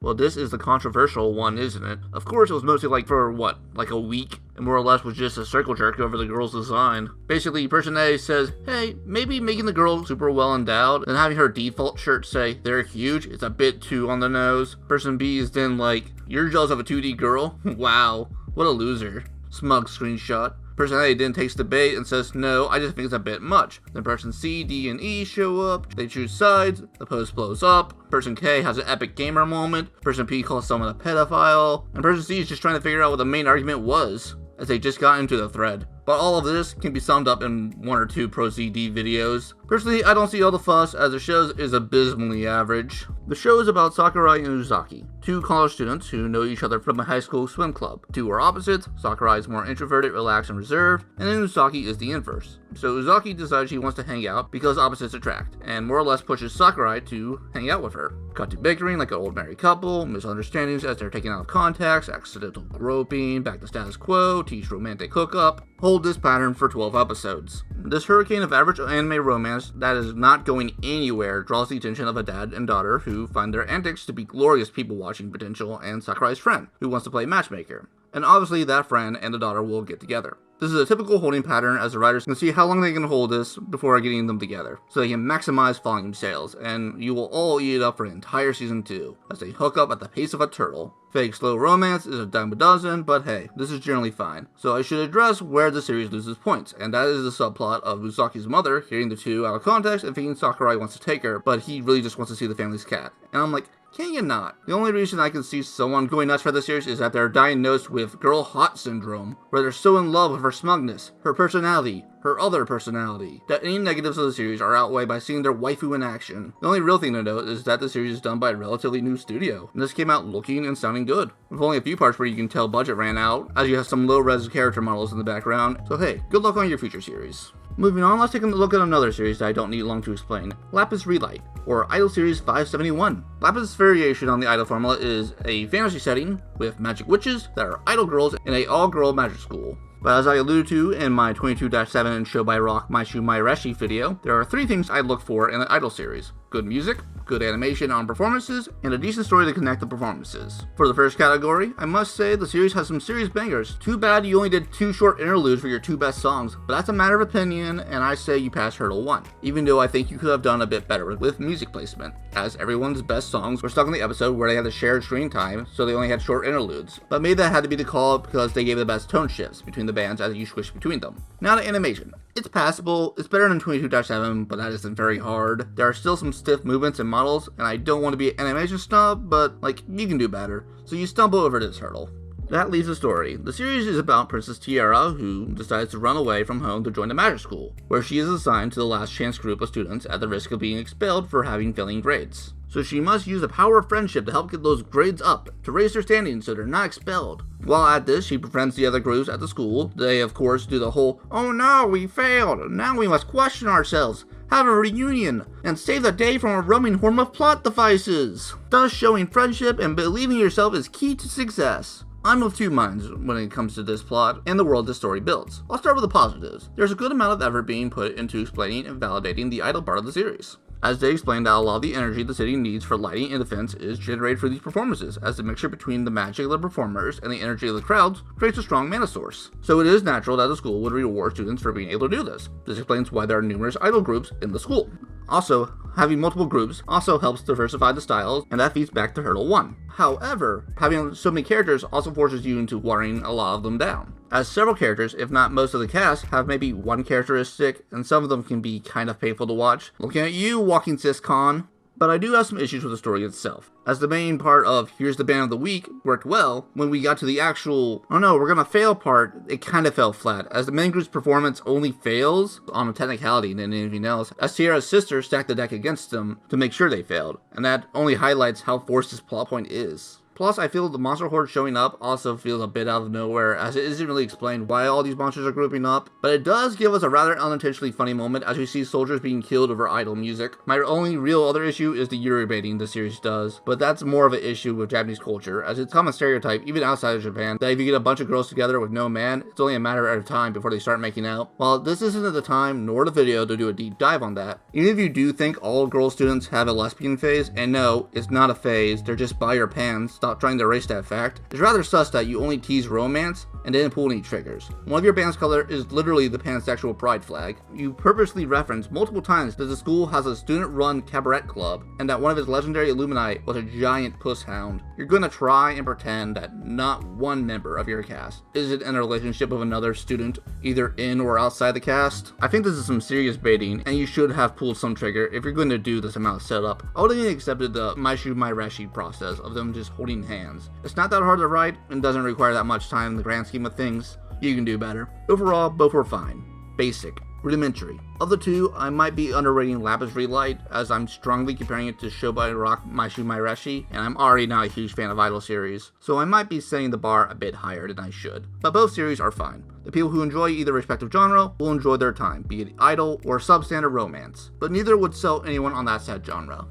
Well, this is the controversial one, isn't it? Of course, it was mostly for what, like a week? And more or less was just a circle jerk over the girl's design. Basically, person A says, hey, maybe making the girl super well endowed and having her default shirt say they're huge is a bit too on the nose. Person B is then like, you're jealous of a 2D girl? Wow, what a loser. Smug screenshot. Person A then takes the bait and says, no, I just think it's a bit much. Then person C, D, and E show up, they choose sides, the post blows up, person K has an epic gamer moment, person P calls someone a pedophile, and person C is just trying to figure out what the main argument was, as they just got into the thread. But all of this can be summed up in 1 or 2 Pro CD videos. Personally, I don't see all the fuss, as the show is abysmally average. The show is about Sakurai and Uzaki, 2 college students who know each other from a high school swim club. 2 are opposites. Sakurai is more introverted, relaxed, and reserved, and then Uzaki is the inverse. So Uzaki decides she wants to hang out because opposites attract, and more or less pushes Sakurai to hang out with her. Cut to bickering like an old married couple, misunderstandings as they're taken out of context, accidental groping, back to status quo, teach romantic hookup. Hold this pattern for 12 episodes. This hurricane of average anime romance that is not going anywhere draws the attention of a dad and daughter who find their antics to be glorious people-watching potential and Sakurai's friend, who wants to play matchmaker. And obviously that friend and the daughter will get together. This is a typical holding pattern as the writers can see how long they can hold this before getting them together, so they can maximize volume sales, and you will all eat it up for an entire season 2, as they hook up at the pace of a turtle. Fake slow romance is a dime a dozen, but hey, this is generally fine. So I should address where the series loses points, and that is the subplot of Usaki's mother hearing the 2 out of context and thinking Sakurai wants to take her, but he really just wants to see the family's cat. And I'm like, can you not? The only reason I can see someone going nuts for this series is that they're diagnosed with girl hot syndrome, where they're so in love with her smugness, her personality, her other personality, that any negatives of the series are outweighed by seeing their waifu in action. The only real thing to note is that the series is done by a relatively new studio, and this came out looking and sounding good, with only a few parts where you can tell budget ran out, as you have some low-res character models in the background, so hey, good luck on your future series. Moving on, let's take a look at another series that I don't need long to explain, Lapis Re, or Idol Series 571. Lapis' variation on the Idol formula is a fantasy setting with magic witches that are idol girls in a all-girl magic school. But as I alluded to in my 22-7 Show by Rock My Shu My Reshi video, there are 3 things I look for in an idol series: good music, good animation on performances, and a decent story to connect the performances. For the first category, I must say the series has some serious bangers. Too bad you only did 2 short interludes for your 2 best songs, but that's a matter of opinion, and I say you pass hurdle 1, even though I think you could have done a bit better with music placement, as everyone's best songs were stuck in the episode where they had the shared screen time, so they only had short interludes. But maybe that had to be the call because they gave the best tone shifts between the bands as you switch between them. Now to animation. It's passable, it's better than 22-7, but that isn't very hard. There are still some stiff movements and models, and I don't want to be an animation snob, but you can do better, so you stumble over this hurdle. That leaves the story. The series is about Princess Tiara, who decides to run away from home to join the magic school, where she is assigned to the last chance group of students at the risk of being expelled for having failing grades. So she must use the power of friendship to help get those grades up, to raise their standing so they're not expelled. While at this, she befriends the other groups at the school. They, of course, do the whole, oh no, we failed, now we must question ourselves, have a reunion, and save the day from a roaming horde of plot devices. Thus, showing friendship and believing in yourself is key to success. I'm of 2 minds when it comes to this plot and the world this story builds. I'll start with the positives. There's a good amount of effort being put into explaining and validating the idol part of the series, as they explain that a lot of the energy the city needs for lighting and defense is generated for these performances, as the mixture between the magic of the performers and the energy of the crowds creates a strong mana source. So it is natural that the school would reward students for being able to do this. This explains why there are numerous idol groups in the school. Also, having multiple groups also helps diversify the styles, and that feeds back to hurdle 1. However, having so many characters also forces you into watering a lot of them down, as several characters, if not most of the cast, have maybe one characteristic, and some of them can be kind of painful to watch. Looking at you, Walking Sis-con. But I do have some issues with the story itself, as the main part of here's the band of the week worked well. When we got to the actual, oh no, we're gonna fail part, it kind of fell flat, as the main group's performance only fails on a technicality than anything else, as Tiara's sister stacked the deck against them to make sure they failed, and that only highlights how forced this plot point is. Plus, I feel the monster horde showing up also feels a bit out of nowhere, as it isn't really explained why all these monsters are grouping up, but it does give us a rather unintentionally funny moment as we see soldiers being killed over idol music. My only real other issue is the Yuri baiting the series does, but that's more of an issue with Japanese culture, as it's a common stereotype, even outside of Japan, that if you get a bunch of girls together with no man, it's only a matter of time before they start making out. While this isn't the time nor the video to do a deep dive on that, even if you do think all girl students have a lesbian phase, and no, it's not a phase, they're just by your pants, stop trying to erase that fact, it's rather sus that you only tease romance and didn't pull any triggers. One of your band's color is literally the pansexual pride flag. You purposely reference multiple times that the school has a student-run cabaret club, and that one of its legendary alumni was a giant puss hound. You're gonna try and pretend that not one member of your cast isn't in a relationship with another student, either in or outside the cast. I think this is some serious baiting, and you should have pulled some trigger if you're going to do this amount of setup. I would have even accepted the Maishu Mairashi process of them just holding hands. It's not that hard to write, and doesn't require that much time in the grand scheme of things. You can do better. Overall, both were fine. Basic. Rudimentary. Of the two, I might be underrating Lapis Re Light, as I'm strongly comparing it to Shobai Rock Maishu Mairashi, and I'm already not a huge fan of idol series, so I might be setting the bar a bit higher than I should. But both series are fine. The people who enjoy either respective genre will enjoy their time, be it idol or substandard romance, but neither would sell anyone on that said genre.